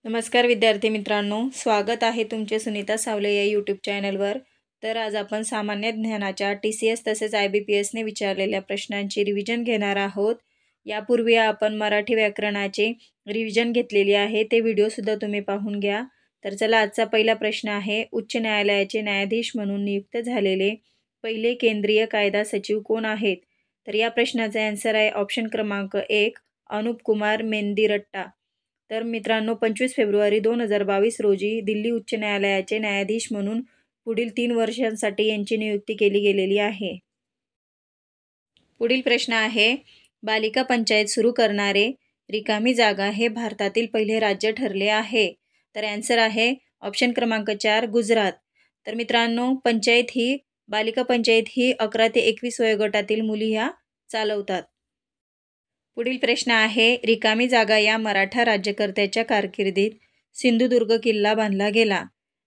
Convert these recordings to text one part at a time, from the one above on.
नमस्कार विद्यार्थी मित्रांनो, स्वागत आहे तुमचे सुनीता सावले या यूट्यूब चॅनलवर. तर आज आपण सामान्य ज्ञानाच्या TCS तसेच IBPSने विचारलेल्या प्रश्नांची रिव्हिजन घेणार आहोत. यापूर्वी आपण मराठी व्याकरणाचे रिव्हिजन घेतलेली आहे, ते व्हिडिओसुद्धा तुम्ही पाहून घ्या. तर चला, आजचा पहिला प्रश्न आहे, उच्च न्यायालयाचे न्यायाधीश म्हणून नियुक्त झालेले पहिले केंद्रीय कायदा सचिव कोण आहेत? तर या प्रश्नाचा आन्सर आहे ऑप्शन क्रमांक 1, अनुप कुमार मेंदिरट्टा. तर मित्रांनो, 25 फेब्रुवारी 2022 रोजी दिल्ली उच्च न्यायालयाचे न्यायाधीश म्हणून पुढील 3 वर्षांसाठी यांची नियुक्ती केली गेलेली आहे. पुढील प्रश्न आहे, बालिका पंचायत सुरू करणारे रिकामी जागा हे भारतातील पहिले राज्य ठरले आहे. तर आन्सर आहे ऑप्शन क्रमांक 4, गुजरात. तर मित्रांनो, बालिका पंचायत ही 11 ते 21 वयोगटातील मुली ह्या चालवतात. पुढील प्रश्न आहे, रिकामी जागा या मराठा राज्यकर्त्याच्या कारकिर्दीत सिंधुदुर्ग किल्ला बांधला गेला.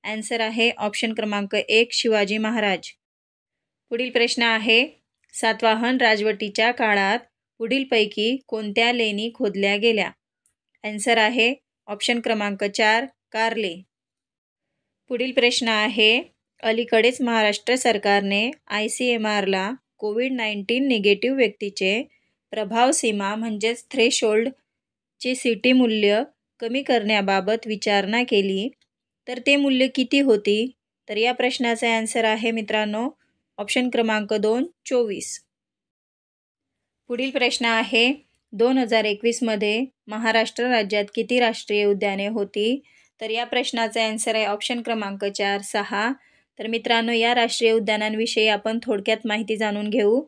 आन्सर आहे ऑप्शन क्रमांक 1, शिवाजी महाराज. पुढील प्रश्न आहे, सातवाहन राजवटीच्या काळात पुढीलपैकी कोणत्या लेणी खोदल्या गेल्या? आन्सर आहे ऑप्शन क्रमांक 4, कार्ले. पुढील प्रश्न आहे, अलीकडेच महाराष्ट्र सरकारने ICMRला कोविड-19 निगेटिव्ह व्यक्तीचे प्रभाव सीमा म्हणजेच थ्रेशोल्डचे CT मूल्य कमी करण्याबाबत विचारणा केली, तर ते मूल्य किती होती? तर या प्रश्नाचा आन्सर आहे मित्रांनो ऑप्शन क्रमांक 2, 24. पुढील प्रश्न आहे, 2021 मध्ये महाराष्ट्र राज्यात किती राष्ट्रीय उद्याने होती? तर या प्रश्नाचा आन्सर आहे ऑप्शन क्रमांक 4, 6. तर मित्रांनो, या राष्ट्रीय उद्यानांविषयी आपण थोडक्यात माहिती जाणून घेऊ.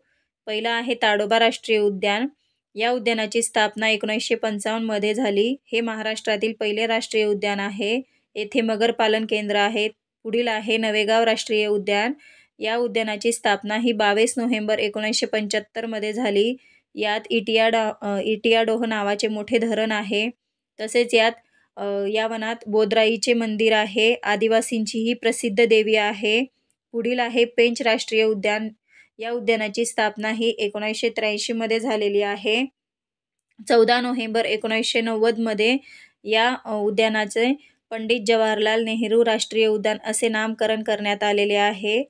पहिलं आहे ताडोबा राष्ट्रीय उद्यान. या उद्यानाची स्थापना 1955 मध्ये झाली. हे महाराष्ट्रातील पहिले राष्ट्रीय उद्यान आहे. येथे मगर पालन केंद्र आहेत. पुढील आहे नवेगाव राष्ट्रीय उद्यान. या उद्यानाची स्थापना ही 22 नोव्हेंबर 1975 मध्ये झाली. यात इटियाडोह नावाचे मोठे धरण आहे. तसेच या वनात बोदराईचे मंदिर आहे. आदिवासींची ही प्रसिद्ध देवी आहे. पुढील आहे पेंच राष्ट्रीय उद्यान. या उद्यानाची स्थापना ही 1983 मध्ये झालेली आहे. 14 नोव्हेंबर 1990 मध्ये या उद्यानाचे पंडित जवाहरलाल नेहरू राष्ट्रीय उद्यान असे नामकरण करण्यात आलेले आहे.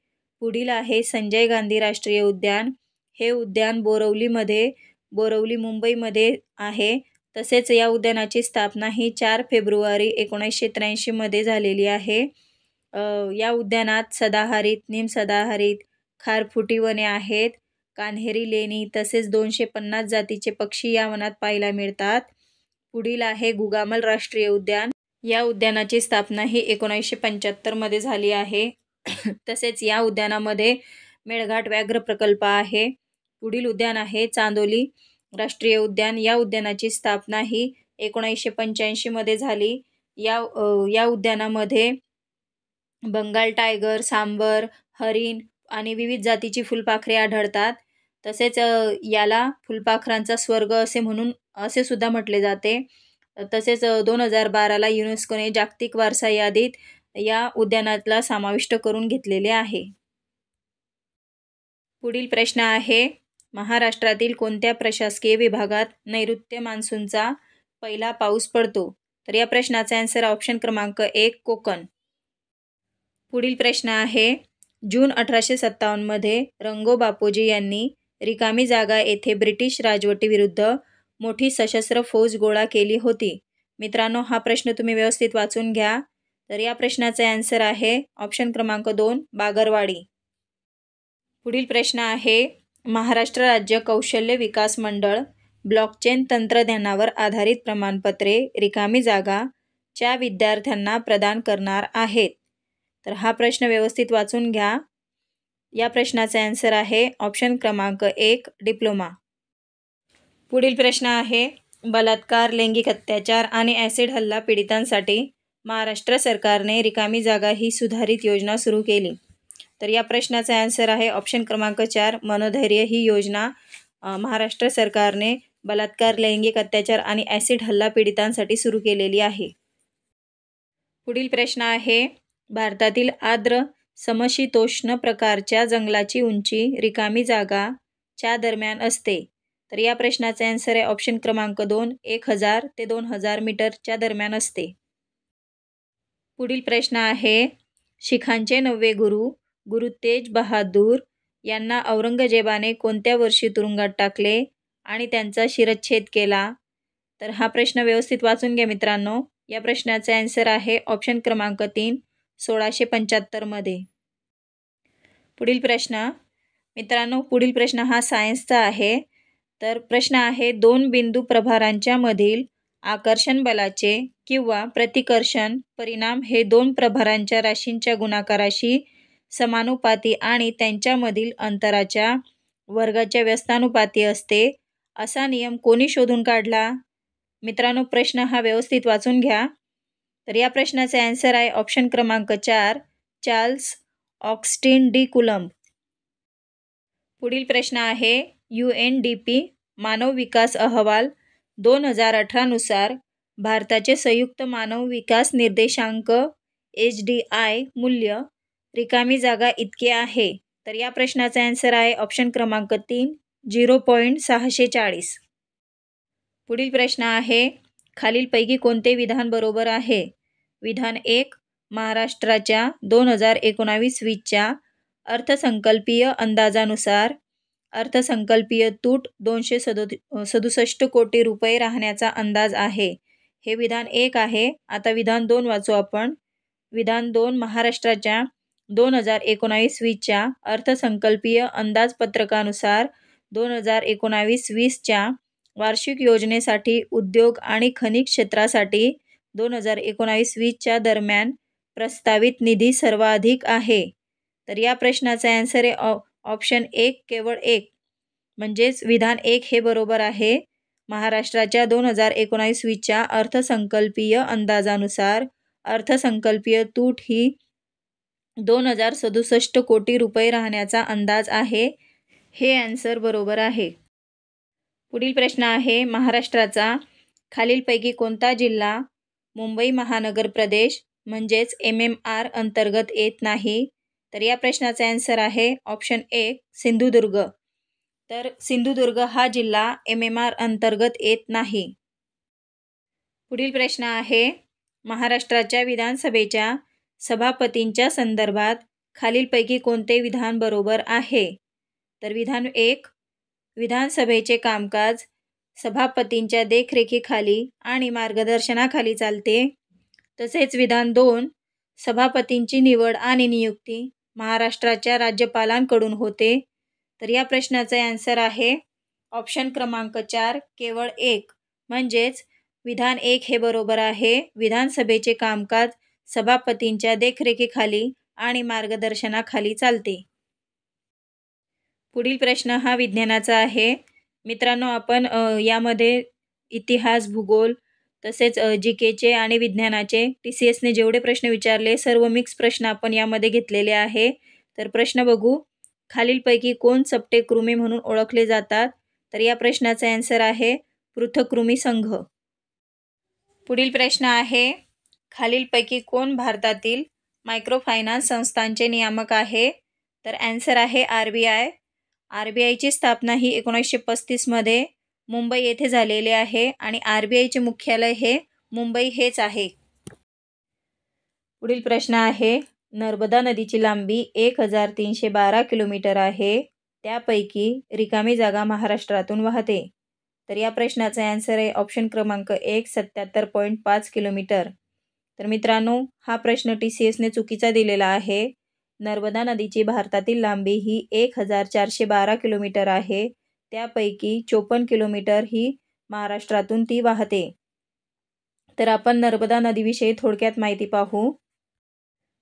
पुढील आहे संजय गांधी राष्ट्रीय उद्यान. हे उद्यान बोरवली मुंबईमध्ये आहे. तसेच या उद्यानाची स्थापना ही 4 फेब्रुवारी 1983 मध्ये झालेली आहे. या उद्यानात सदाहरित, निमसदाहरित, खारफुटी वने आहेत. कान्हेरी लेणी तसेच 250 जातीचे पक्षी या वनात पाहायला मिळतात. पुढील आहे गुगामल राष्ट्रीय उद्यान. या उद्यानाची स्थापना ही 1975 मध्ये झाली आहे. तसेच या उद्यानामध्ये मेळघाट व्याघ्र प्रकल्प आहे. पुढील उद्यान आहे चांदोली राष्ट्रीय उद्यान. या उद्यानाची स्थापना ही 1985 मध्ये झाली. या उद्यानामध्ये बंगाल टायगर, सांबर, हरिण आणि विविध जातीची फुलपाखरे आढळतात. तसेच याला फुलपाखरांचा स्वर्ग असे सुद्धा म्हटले जाते. तसेच 2012ला युनेस्कोने जागतिक वारसा यादीत या उद्यानाला समाविष्ट करून घेतलेले आहे. पुढील प्रश्न आहे, महाराष्ट्रातील कोणत्या प्रशासकीय विभागात नैऋत्य मान्सूनचा पहिला पाऊस पडतो? तर या प्रश्नाचा आन्सर ऑप्शन क्रमांक 1, कोकण. पुढील प्रश्न आहे, जून 1857 मध्ये रंगो बापोजी यांनी रिकामी जागा येथे ब्रिटिश राजवटीविरुद्ध मोठी सशस्त्र फौज गोळा केली होती. मित्रांनो, हा प्रश्न तुम्ही व्यवस्थित वाचून घ्या. तर या प्रश्नाचा आन्सर आहे ऑप्शन क्रमांक 2, बागरवाडी. पुढील प्रश्न आहे, महाराष्ट्र राज्य कौशल्य विकास मंडळ ब्लॉकचेन तंत्रज्ञानावर आधारित प्रमाणपत्रे रिकामी जागा च्या विद्यार्थ्यांना प्रदान करणार आहेत. तर हा प्रश्न व्यवस्थित वाचून घ्या. या प्रश्नाचा आन्सर आहे ऑप्शन क्रमांक 1, डिप्लोमा. पुढील प्रश्न आहे, बलात्कार, लैंगिक अत्याचार आणि ॲसिड हल्ला पीडितांसाठी महाराष्ट्र सरकारने रिकामी जागा ही सुधारित योजना सुरू केली. तर या प्रश्नाचा आन्सर आहे ऑप्शन क्रमांक 4, मनोधैर्य. ही योजना महाराष्ट्र सरकारने बलात्कार, लैंगिक अत्याचार आणि ॲसिड हल्ला पीडितांसाठी सुरू केलेली आहे. पुढील प्रश्न आहे, भारतातील आर्द्र समशीतोष्ण प्रकारच्या जंगलाची उंची रिकामी जागा च्या दरम्यान असते. तर या प्रश्नाचा आन्सर आहे ऑप्शन क्रमांक 2, 1000 ते 2000 मीटरच्या दरम्यान असते. पुढील प्रश्न आहे, शिखांचे 9वे गुरु गुरु तेज बहादूर यांना औरंगजेबाने कोणत्या वर्षी तुरुंगात टाकले आणि त्यांचा शिरच्छेद केला? तर हा प्रश्न व्यवस्थित वाचून घ्या मित्रांनो. या प्रश्नाचा आन्सर आहे ऑप्शन क्रमांक 3, 1675 मध्ये. पुढील प्रश्न मित्रांनो, पुढील प्रश्न हा सायन्सचा आहे. तर प्रश्न आहे, 2 बिंदू प्रभारांच्या मधील आकर्षण बलाचे किंवा प्रतिकर्षण परिणाम हे 2 प्रभारांच्या राशींच्या गुणाकाराशी समानुपाती आणि त्यांच्यामधील अंतराच्या वर्गाच्या व्यस्तानुपाती असते, असा नियम कोणी शोधून काढला? मित्रांनो, प्रश्न हा व्यवस्थित वाचून घ्या. तर या प्रश्नाचा आन्सर आहे ऑप्शन क्रमांक 4, चार्ल्स ऑगस्टिन डी कुलम्ब. पुढील प्रश्न आहे, UNDP मानव विकास अहवाल 2018 नुसार भारताचे संयुक्त मानव विकास निर्देशांक HDI मूल्य रिकामी जागा इतके आहे. तर या प्रश्नाचा आन्सर आहे ऑप्शन क्रमांक 3, 0.640. पुढील प्रश्न आहे, खालीलपैकी कोणते विधान बरोबर आहे? विधान 1, महाराष्ट्राच्या 2019-20च्या अर्थसंकल्पीय अंदाजानुसार अर्थसंकल्पीय तूट 267 कोटी रुपये राहण्याचा अंदाज आहे. हे विधान 1 आहे. आता विधान 2 वाचू आपण. विधान 2, महाराष्ट्राच्या 2019-20च्या अर्थसंकल्पीय अंदाजपत्रकानुसार 2019-20च्या वार्षिक योजनेसाठी उद्योग आणि खनिज क्षेत्रासाठी 2019-20च्या दरम्यान प्रस्तावित निधी सर्वाधिक आहे. तर या प्रश्नाचा आन्सर आहे ऑप्शन 1, केवळ 1. म्हणजेच विधान 1 हे बरोबर आहे. महाराष्ट्राच्या 2019-20च्या अर्थसंकल्पीय अंदाजानुसार अर्थसंकल्पीय तूट ही 2067 कोटी रुपये राहण्याचा अंदाज आहे. हे आन्सर बरोबर आहे. पुढील प्रश्न आहे, महाराष्ट्राचा खालीलपैकी कोणता जिल्हा मुंबई महानगर प्रदेश म्हणजेच MMR अंतर्गत येत नाही? तर या प्रश्नाचा आन्सर आहे ऑप्शन 1, सिंधुदुर्ग. तर सिंधुदुर्ग हा जिल्हा MMR अंतर्गत येत नाही. पुढील प्रश्न आहे, महाराष्ट्राच्या विधानसभेच्या सभापतींच्या संदर्भात खालीलपैकी कोणते विधान बरोबर आहे? तर विधान 1, विधानसभेचे कामकाज सभापतींच्या देखरेखीखाली आणि मार्गदर्शनाखाली चालते. तसेच विधान 2, सभापतींची निवड आणि नियुक्ती महाराष्ट्राच्या राज्यपालांकडून होते. तर या प्रश्नाचा आन्सर आहे ऑप्शन क्रमांक 4, केवळ 1. म्हणजेच विधान 1 हे बरोबर आहे. विधानसभेचे कामकाज सभापतींच्या देखरेखीखाली आणि मार्गदर्शनाखाली चालते. पुढील प्रश्न हा विज्ञानाचा आहे. मित्रांनो, आपण यामध्ये इतिहास, भूगोल तसेच GKचे आणि विज्ञानाचे TCSने जेवढे प्रश्न विचारले सर्व मिक्स प्रश्न आपण यामध्ये घेतलेले आहे. तर प्रश्न बघू. खालीलपैकी कोण चपटे कृमी म्हणून ओळखले जातात? तर या प्रश्नाचा आन्सर आहे पृथक्कृमी संघ. पुढील प्रश्न आहे, खालीलपैकी कोण भारतातील मायक्रोफायनान्स संस्थांचे नियामक आहे? तर आन्सर आहे RBI. RBIची स्थापना ही 1935 मध्ये मुंबई येथे झालेली आहे आणि RBIचे मुख्यालय हे मुंबई हेच आहे. पुढील प्रश्न आहे, नर्मदा नदीची लांबी 1312 किलोमीटर आहे. त्यापैकी रिकामी जागा महाराष्ट्रातून वाहते. तर या प्रश्नाचा आन्सर आहे ऑप्शन क्रमांक 1, 77.5 किलोमीटर. तर मित्रांनो, हा प्रश्न TCSने चुकीचा दिलेला आहे. नर्मदा नदीची भारतातील लांबी ही 1412 किलोमीटर आहे. त्यापैकी 54 किलोमीटर ही महाराष्ट्रातून ती वाहते. तर आपण नर्मदा नदीविषयी थोडक्यात माहिती पाहू.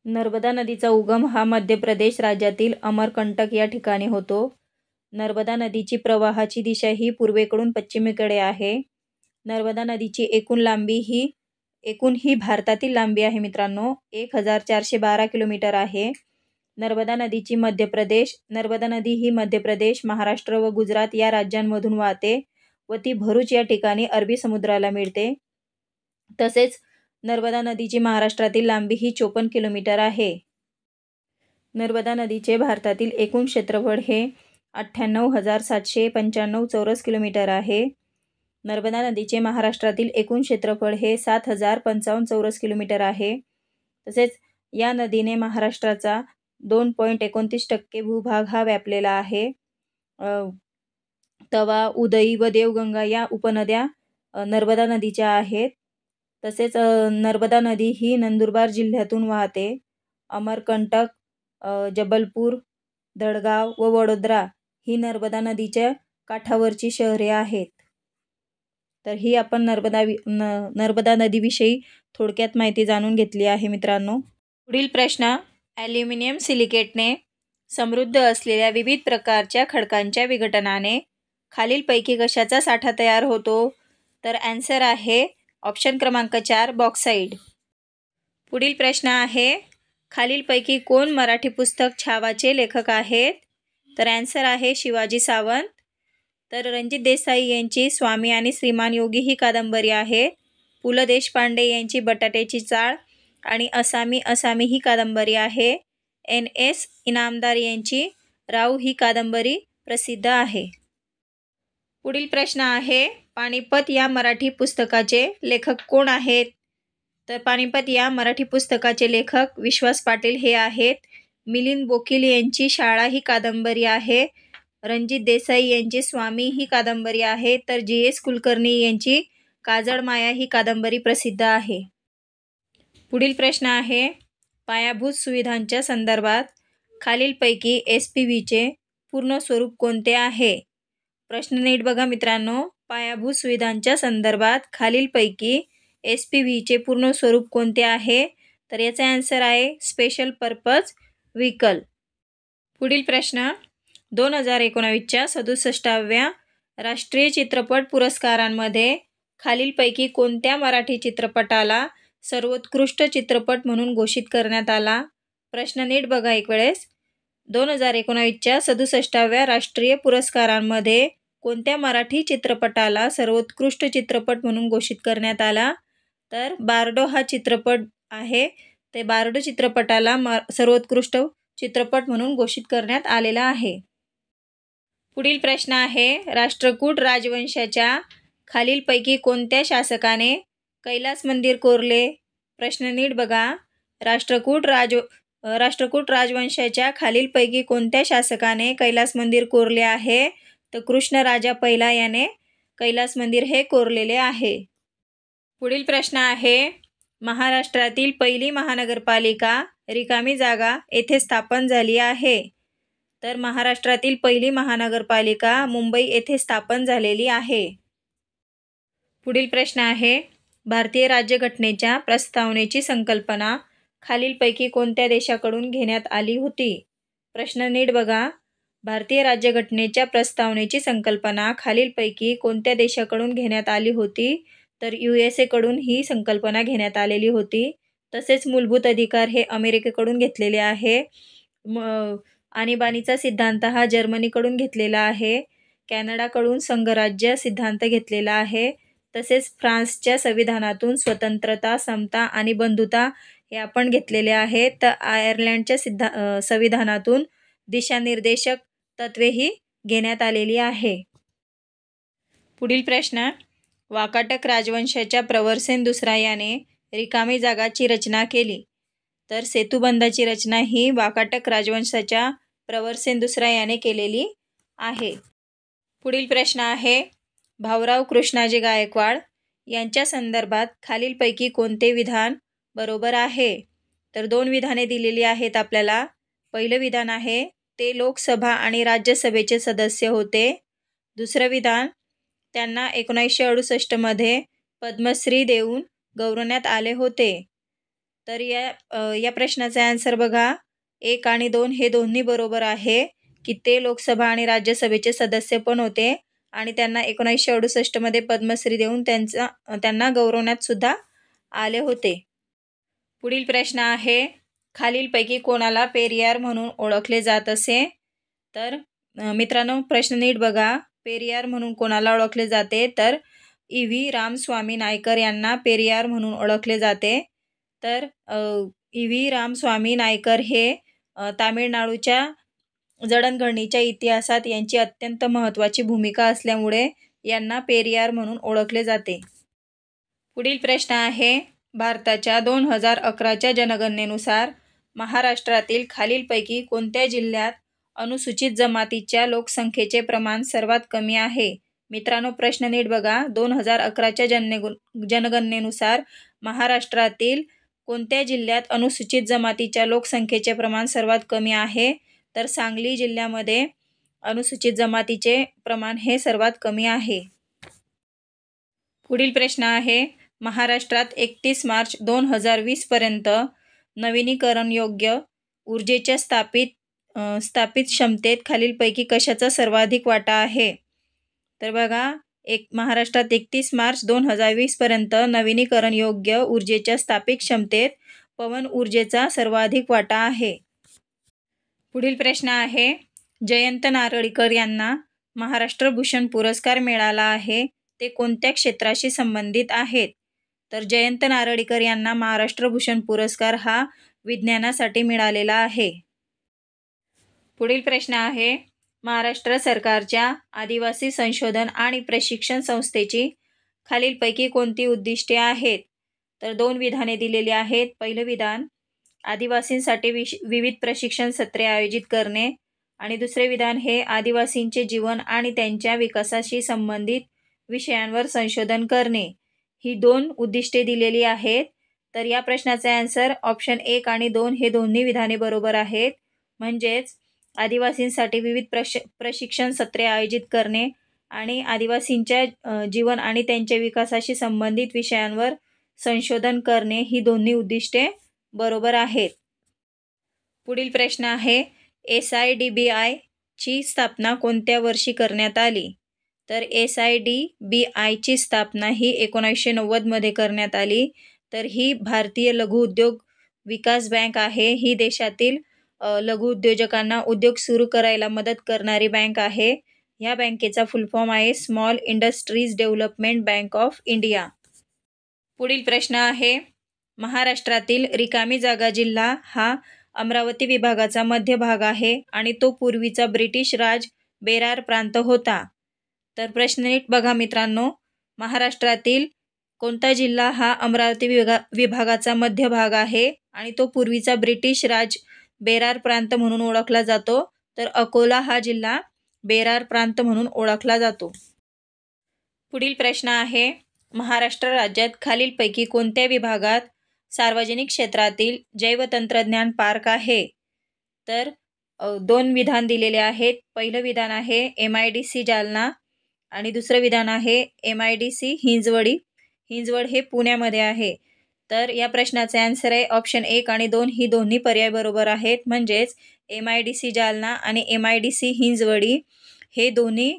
नर्मदा नदीचा उगम हा मध्य प्रदेश राज्यातील अमरकंटक या ठिकाणी होतो. नर्मदा नदीची प्रवाहाची दिशा ही पूर्वेकडून पश्चिमेकडे आहे. नर्मदा नदीची एकूण ही भारतातील लांबी आहे मित्रांनो 1412 किलोमीटर आहे. नर्मदा नदी ही मध्य प्रदेश, महाराष्ट्र व गुजरात या राज्यांमधून वाहते व ती भरूच या ठिकाणी अरबी समुद्राला मिळते. तसेच नर्मदा नदीची महाराष्ट्रातील लांबी ही 54 किलोमीटर आहे. नर्मदा नदीचे भारतातील एकूण क्षेत्रफळ हे 98,795 चौरस किलोमीटर आहे. नर्मदा नदीचे महाराष्ट्रातील एकूण क्षेत्रफळ हे 7,055 चौरस किलोमीटर आहे. तसेच या नदीने महाराष्ट्राचा 2.29% भूभाग हा व्यापलेला आहे. तवा, उदई व देवगंगा या उपनद्या नर्मदा नदीच्या आहेत. तसेच नर्मदा नदी ही नंदुरबार जिल्ह्यातून वाहते. अमरकंटक, जबलपूर, दडगाव व वडोदरा ही नर्मदा नदीच्या काठावरची शहरे आहेत. तर ही आपण नर्मदा नदीविषयी थोडक्यात माहिती जाणून घेतली आहे मित्रांनो. पुढील प्रश्न, ॲल्युमिनियम सिलिकेटने समृद्ध असलेल्या विविध प्रकारच्या खडकांच्या विघटनाने खालीलपैकी कशाचा साठा तयार होतो? तर ॲन्सर आहे ऑप्शन क्रमांक 4 बॉक्साईड. पुढील प्रश्न आहे, खालीलपैकी कोण मराठी पुस्तक छावाचे लेखक आहेत? तर ॲन्सर आहे शिवाजी सावंत. तर रणजित देसाई यांची स्वामी आणि श्रीमान योगी ही कादंबरी आहे. पु ल देशपांडे यांची बटाट्याची चाळ आणि असामी असामी ही कादंबरी आहे. N.S. इनामदार यांची राव ही कादंबरी प्रसिद्ध आहे. पुढील प्रश्न आहे, पानिपत या मराठी पुस्तकाचे लेखक कोण आहेत? तर पानिपत या मराठी पुस्तकाचे लेखक विश्वास पाटील हे आहेत. मिलिंद बोकील यांची शाळा ही कादंबरी आहे. रणजित देसाई यांची स्वामी ही कादंबरी आहे. तर G.S. कुलकर्णी यांची काजळ माया ही कादंबरी प्रसिद्ध आहे. पुढील प्रश्न आहे, पायाभूत सुविधांच्या संदर्भात खालीलपैकी SPVचे पूर्ण स्वरूप कोणते आहे? प्रश्न नीट बघा मित्रांनो. पायाभूत सुविधांच्या संदर्भात खालीलपैकी SPVचे पूर्ण स्वरूप कोणते आहे? तर याचा आन्सर आहे स्पेशल पर्पज व्हेकल. पुढील प्रश्न, 2019च्या 67व्या राष्ट्रीय चित्रपट पुरस्कारांमध्ये खालीलपैकी कोणत्या मराठी चित्रपटाला सर्वोत्कृष्ट चित्रपट म्हणून घोषित करण्यात आला? प्रश्न नीट बघा एक वेळेस. 2019च्या 67व्या राष्ट्रीय पुरस्कारांमध्ये कोणत्या मराठी चित्रपटाला सर्वोत्कृष्ट चित्रपट म्हणून घोषित करण्यात आला? तर बारडो हा चित्रपट आहे. ते बारडो चित्रपटाला सर्वोत्कृष्ट चित्रपट म्हणून घोषित करण्यात आलेला आहे. पुढील प्रश्न आहे, राष्ट्रकूट राजवंशाच्या खालीलपैकी कोणत्या शासकाने कैलास मंदिर कोरले? प्रश्न नीट बघा. राष्ट्रकूट राजवंशाच्या खालीलपैकी कोणत्या शासकाने कैलास मंदिर कोरले आहे? तर कृष्णराजा पहिला याने कैलास मंदिर हे कोरलेले आहे. पुढील प्रश्न आहे, महाराष्ट्रातील पहिली महानगरपालिका रिकामी जागा येथे स्थापन झाली आहे. तर महाराष्ट्रातील पहिली महानगरपालिका मुंबई येथे स्थापन झालेली आहे. पुढील प्रश्न आहे, भारतीय राज्यघटनेच्या प्रस्तावनेची संकल्पना खालीलपैकी कोणत्या देशाकडून घेण्यात आली होती? प्रश्न नीट बघा. भारतीय राज्यघटनेच्या प्रस्तावनेची संकल्पना खालीलपैकी कोणत्या देशाकडून घेण्यात आली होती? तर USA कडून ही संकल्पना घेण्यात आलेली होती. तसेच मूलभूत अधिकार हे अमेरिकेकडून घेतलेले आहे. आणीबाणीचा सिद्धांत हा जर्मनीकडून घेतलेला आहे. कॅनडाकडून संघराज्य सिद्धांत घेतलेला आहे. तसेच फ्रान्सच्या संविधानातून स्वतंत्रता, समता आणि बंधुता हे आपण घेतलेले आहेत. तर आयर्लंडच्या संविधानातून दिशानिर्देशक तत्त्वेही घेण्यात आलेली आहे. पुढील प्रश्न, वाकाटक राजवंशाच्या प्रवरसेन दुसरा याने रिकामी जागाची रचना केली. तर सेतुबंधाची रचना ही वाकाटक राजवंशाच्या प्रवरसेन दुसरा याने केलेली आहे. पुढील प्रश्न आहे, भाऊराव कृष्णाजी गायकवाड यांच्या संदर्भात खालीलपैकी कोणते विधान बरोबर आहे? तर 2 विधाने दिलेली आहेत आपल्याला. पहिलं विधान आहे, ते लोकसभा आणि राज्यसभेचे सदस्य होते. दुसरं विधान, त्यांना 1968 मध्ये पद्मश्री देऊन गौरवण्यात आले होते. तर या प्रश्नाचा आन्सर बघा. 1 आणि 2 हे दोन्ही बरोबर आहे की ते लोकसभा आणि राज्यसभेचे सदस्य पण होते आणि त्यांना 1968 मध्ये पद्मश्री देऊन त्यांना गौरवण्यात सुद्धा आले होते. पुढील प्रश्न आहे, खालीलपैकी कोणाला पेरियार म्हणून ओळखले जात असे? तर मित्रांनो प्रश्न नीट बघा. पेरियार म्हणून कोणाला ओळखले जाते? तर E.V. रामस्वामी नायकर यांना पेरियार म्हणून ओळखले जाते. तर E.V. रामस्वामी नायकर हे तामिळनाडूच्या जडणघडणीच्या इतिहासात यांची अत्यंत महत्त्वाची भूमिका असल्यामुळे यांना पेरियार म्हणून ओळखले जाते. पुढील प्रश्न आहे, भारताच्या 2011च्या जनगणनेनुसार महाराष्ट्रातील खालीलपैकी कोणत्या जिल्ह्यात अनुसूचित जमातीच्या लोकसंख्येचे प्रमाण सर्वात कमी आहे? मित्रांनो, प्रश्न नीट बघा. 2011च्या जनगणनेनुसार महाराष्ट्रातील कोणत्या जिल्ह्यात अनुसूचित जमातीच्या लोकसंख्येचे प्रमाण सर्वात कमी आहे? तर सांगली जिल्ह्यामध्ये अनुसूचित जमातीचे प्रमाण हे सर्वात कमी आहे. पुढील प्रश्न आहे, महाराष्ट्रात 31 मार्च 2020 पर्यंत नवीनीकरणयोग्य ऊर्जेच्या स्थापित क्षमतेत खालीलपैकी कशाचा सर्वाधिक वाटा आहे? तर बघा, महाराष्ट्रात 31 मार्च 2020 पर्यंत नवीनीकरणयोग्य ऊर्जेच्या स्थापित क्षमतेत पवन ऊर्जेचा सर्वाधिक वाटा आहे. पुढील प्रश्न आहे, जयंत नारळीकर यांना महाराष्ट्र भूषण पुरस्कार मिळाला आहे, ते कोणत्या क्षेत्राशी संबंधित आहेत? तर जयंत नारळीकर यांना महाराष्ट्र भूषण पुरस्कार हा विज्ञानासाठी मिळालेला आहे. पुढील प्रश्न आहे, महाराष्ट्र सरकारच्या आदिवासी संशोधन आणि प्रशिक्षण संस्थेची खालीलपैकी कोणती उद्दिष्टे आहेत? तर 2 विधाने दिलेली आहेत. पहिलं विधान, आदिवासींसाठी विविध प्रशिक्षण सत्रे आयोजित करणे, आणि दुसरे विधान हे आदिवासींचे जीवन आणि त्यांच्या विकासाशी संबंधित विषयांवर संशोधन करणे. ही 2 उद्दिष्टे दिलेली आहेत. तर या प्रश्नाचा आन्सर ऑप्शन 1 आणि 2 हे दोन्ही विधाने बरोबर आहेत. म्हणजेच आदिवासींसाठी विविध प्रशिक्षण सत्रे आयोजित करणे आणि आदिवासींच्या जीवन आणि त्यांच्या विकासाशी संबंधित विषयांवर संशोधन करणे ही दोन्ही उद्दिष्टे बरोबर आहेत. पुढील प्रश्न आहे, SIDBI ची स्थापना कोणत्या वर्षी करण्यात आली? तर SIDBI ची स्थापना ही 1990 मध्ये करण्यात आली. तर ही भारतीय लघु उद्योग विकास बँक आहे. ही देशातील लघु उद्योजकांना उद्योग सुरू करायला मदत करणारी बँक आहे. या बँकेचा फुल फॉर्म आहे small industries development bank of India. पुढील प्रश्न आहे, महाराष्ट्रातील रिकामी जागा जिल्हा हा अमरावती विभागाचा मध्य भाग आहे आणि तो पूर्वीचा ब्रिटिश राज बेरार प्रांत होता. तर प्रश्न नीट बघा मित्रांनो, महाराष्ट्रातील कोणता जिल्हा हा अमरावती विभागाचा मध्य भाग आहे आणि तो पूर्वीचा ब्रिटिश राज बेरार प्रांत म्हणून ओळखला जातो? तर अकोला हा जिल्हा बेरार प्रांत म्हणून ओळखला जातो. पुढील प्रश्न आहे, महाराष्ट्र राज्यात खालीलपैकी कोणत्या विभागात सार्वजनिक क्षेत्रातील जैवतंत्रज्ञान पार्क आहे? तर 2 विधान दिलेले आहेत. पहिलं विधान आहे MIDC जालना आणि दुसरं विधान आहे MIDC हिंजवडी. हिंजवड हे पुण्यामध्ये आहे. तर या प्रश्नाचे आन्सर आहे ऑप्शन 1 आणि 2 ही दोन्ही पर्याय बरोबर आहेत. म्हणजेच MIDC जालना आणि MIDC हिंजवडी हे दोन्ही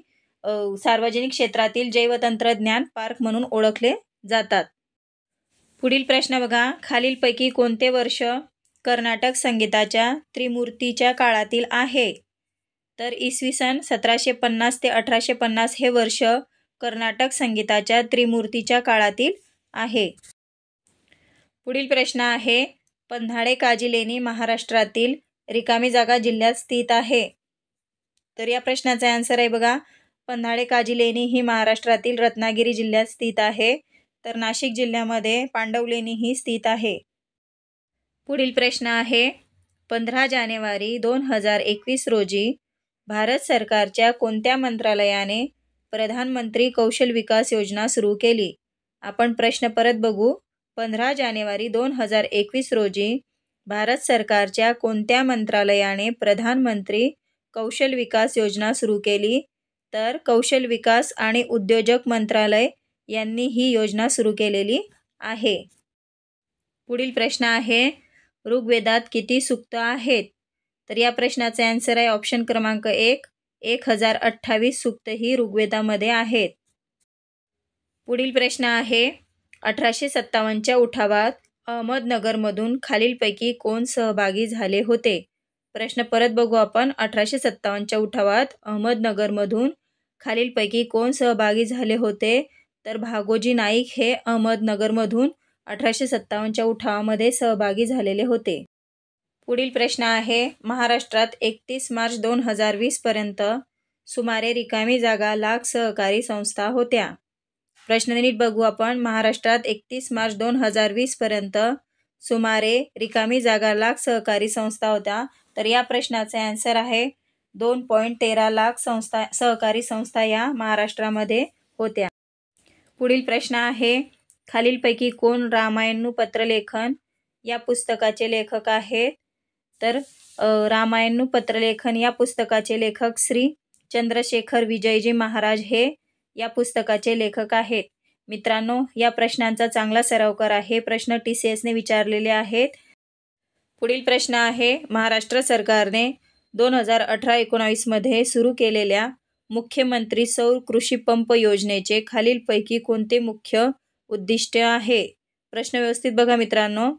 सार्वजनिक क्षेत्रातील जैवतंत्रज्ञान पार्क म्हणून ओळखले जातात. पुढील प्रश्न बघा, खालीलपैकी कोणते वर्ष कर्नाटक संगीताच्या त्रिमूर्तीच्या काळातील आहे? तर इसवी सन 1750 ते 1850 हे वर्ष कर्नाटक संगीताच्या त्रिमूर्तीच्या काळातील आहे. पुढील प्रश्न आहे, पन्हाळे काजी लेणी महाराष्ट्रातील रिकामी जागा जिल्ह्यात स्थित आहे? तर या प्रश्नाचा आन्सर आहे बघा, पन्हाळे काजी लेणी ही महाराष्ट्रातील रत्नागिरी जिल्ह्यात स्थित आहे. तर नाशिक जिल्ह्यामध्ये पांडवलेणी ही स्थित आहे. पुढील प्रश्न आहे, 15 जानेवारी 2021 रोजी भारत सरकारच्या कोणत्या मंत्रालयाने प्रधानमंत्री कौशल विकास योजना सुरू केली? आपण प्रश्न परत बघू. 15 जानेवारी 2021 रोजी भारत सरकारच्या कोणत्या मंत्रालयाने प्रधानमंत्री कौशल विकास योजना सुरू केली? तर कौशल विकास आणि उद्योजक मंत्रालय यांनी ही योजना सुरू केलेली आहे. पुढील प्रश्न आहे, ऋग्वेदात किती सूक्त आहेत? तर या प्रश्नाचे आन्सर आहे ऑप्शन क्रमांक 1 1028 सूक्त ही ऋग्वेदामध्ये आहेत. पुढील प्रश्न आहे, 1857च्या उठावात अहमदनगरमधून खालीलपैकी कोण सहभागी झाले होते? प्रश्न परत बघू आपण. 1857च्या उठावात अहमदनगरमधून खालीलपैकी कोण सहभागी झाले होते? तर भागोजी नाईक हे अहमदनगरमधून 1857च्या उठावामध्ये सहभागी झालेले होते. पुढील प्रश्न आहे, महाराष्ट्रात 31 मार्च 2020 पर्यंत सुमारे रिकामी जागा लाख सहकारी संस्था होत्या. प्रश्न नीट बघू आपण. महाराष्ट्रात 31 मार्च 2020 पर्यंत सुमारे रिकामी जागा लाख सहकारी संस्था होत्या. तर या प्रश्नाचे आन्सर आहे 2.13 लाख सहकारी संस्था या महाराष्ट्रामध्ये होत्या. पुढील प्रश्न आहे, खालीलपैकी कोण रामायणू पत्रलेखन या पुस्तकाचे लेखक आहेत? तर रामायणू पत्रलेखन या पुस्तकाचे लेखक श्री चंद्रशेखर विजयजी महाराज हे या पुस्तकाचे लेखक आहेत. मित्रांनो, या प्रश्नांचा चांगला सराव करा. हे प्रश्न TCS ने विचारलेले आहेत. पुढील प्रश्न आहे, महाराष्ट्र सरकारने 2018-19 मध्ये सुरू केलेल्या मुख्यमंत्री सौर कृषी पंप योजनेचे खालीलपैकी कोणते मुख्य उद्दिष्ट आहे? प्रश्न व्यवस्थित बघा मित्रांनो.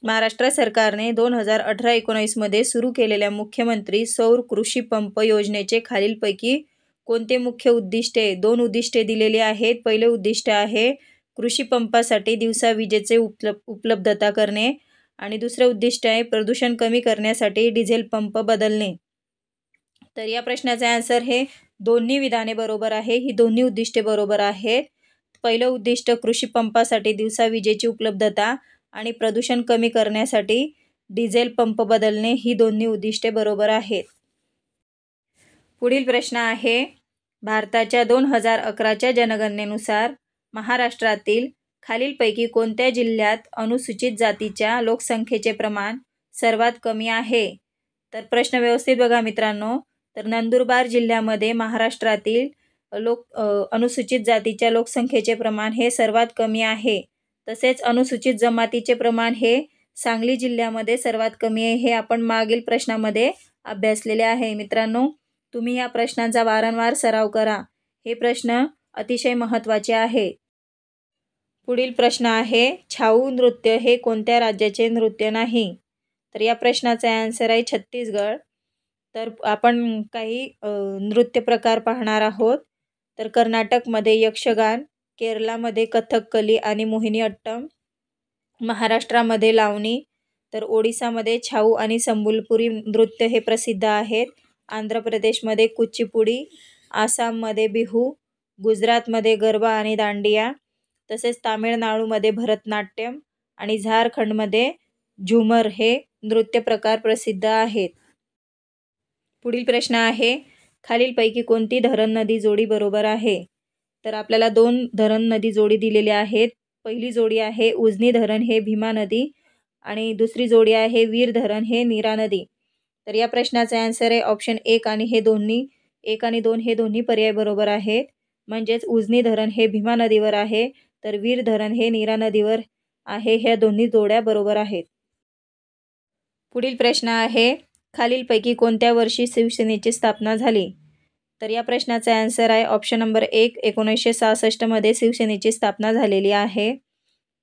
महाराष्ट्र सरकारने 2018-19 मध्ये सुरू केलेल्या मुख्यमंत्री सौर कृषी पंप योजनेचे खालीलपैकी कोणते मुख्य उद्दिष्टे? 2 उद्दिष्टे दिलेली आहेत. पहिले उद्दिष्ट आहे कृषी पंपासाठी दिवसा विजेचे उपलब्धता करणे आणि दुसरे उद्दिष्ट आहे प्रदूषण कमी करण्यासाठी डिझेल पंप बदलणे. तर या प्रश्नाचे आन्सर हे दोन्ही विधाने बरोबर आहे. ही दोन्ही उद्दिष्टे बरोबर आहेत. पहिलं उद्दिष्ट कृषी पंपासाठी दिवसा विजेची उपलब्धता आणि प्रदूषण कमी करण्यासाठी डिझेल पंप बदलणे ही दोन्ही उद्दिष्टे बरोबर आहेत. पुढील प्रश्न आहे, भारताच्या 2011च्या जनगणनेनुसार महाराष्ट्रातील खालीलपैकी कोणत्या जिल्ह्यात अनुसूचित जातीच्या लोकसंख्येचे प्रमाण सर्वात कमी आहे? तर प्रश्न व्यवस्थित बघा मित्रांनो. तर नंदुरबार जिल्ह्यामध्ये महाराष्ट्रातील अनुसूचित जातीच्या लोकसंख्येचे प्रमाण हे सर्वात कमी आहे. तसेच अनुसूचित जमातीचे प्रमाण हे सांगली जिल्ह्यामध्ये सर्वात कमी आहे. हे आपण मागील प्रश्नामध्ये अभ्यासलेले आहे. मित्रांनो, तुम्ही या प्रश्नांचा वारंवार सराव करा. हे प्रश्न अतिशय महत्त्वाचे आहे. पुढील प्रश्न आहे, छाऊ नृत्य हे कोणत्या राज्याचे नृत्य नाही? तर या प्रश्नाचा आन्सर आहे छत्तीसगड. तर आपण काही नृत्य प्रकार पाहणार आहोत. तर कर्नाटकमध्ये यक्षगान, केरळामध्ये कथकली आणि मोहिनीअट्टम, महाराष्ट्रामध्ये लावणी, तर ओडिसामध्ये छाऊ आणि संबलपुरी नृत्य हे प्रसिद्ध आहेत. आंध्र प्रदेशमध्ये कुचिपुडी, आसाममध्ये बिहू, गुजरातमध्ये गरबा आणि दांडिया, तसेच तामिळनाडूमध्ये भरतनाट्यम आणि झारखंडमध्ये झुमर हे नृत्य प्रकार प्रसिद्ध आहेत. पुढील प्रश्न आहे, खालीलपैकी कोणती धरण नदी जोडी बरोबर आहे? तर आपल्याला 2 धरण नदी जोडी दिलेली आहेत. पहिली जोडी आहे उजनी धरण हे भीमा नदी आणि दुसरी जोडी आहे वीर धरण हे नीरा नदी. तर या प्रश्नाचा आन्सर आहे ऑप्शन 1 आणि 2 हे दोन्ही पर्याय बरोबर आहेत. म्हणजेच उजनी धरण हे भीमा नदीवर आहे, तर वीर धरण हे नीरा नदीवर आहे. ह्या दोन्ही जोड्या बरोबर आहेत. पुढील प्रश्न आहे, खालीलपैकी कोणत्या वर्षी शिवसेनेची स्थापना झाली? तर या प्रश्नाचा आन्सर आहे ऑप्शन नंबर 1, 1966 मध्ये शिवसेनेची स्थापना झालेली आहे.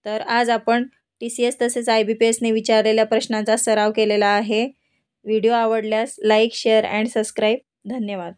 तर आज आपण TCS तसेच IBPS ने विचारलेल्या प्रश्नांचा सराव केलेला आहे. व्हिडिओ आवडल्यास लाईक, शेअर अँड सबस्क्राईब. धन्यवाद.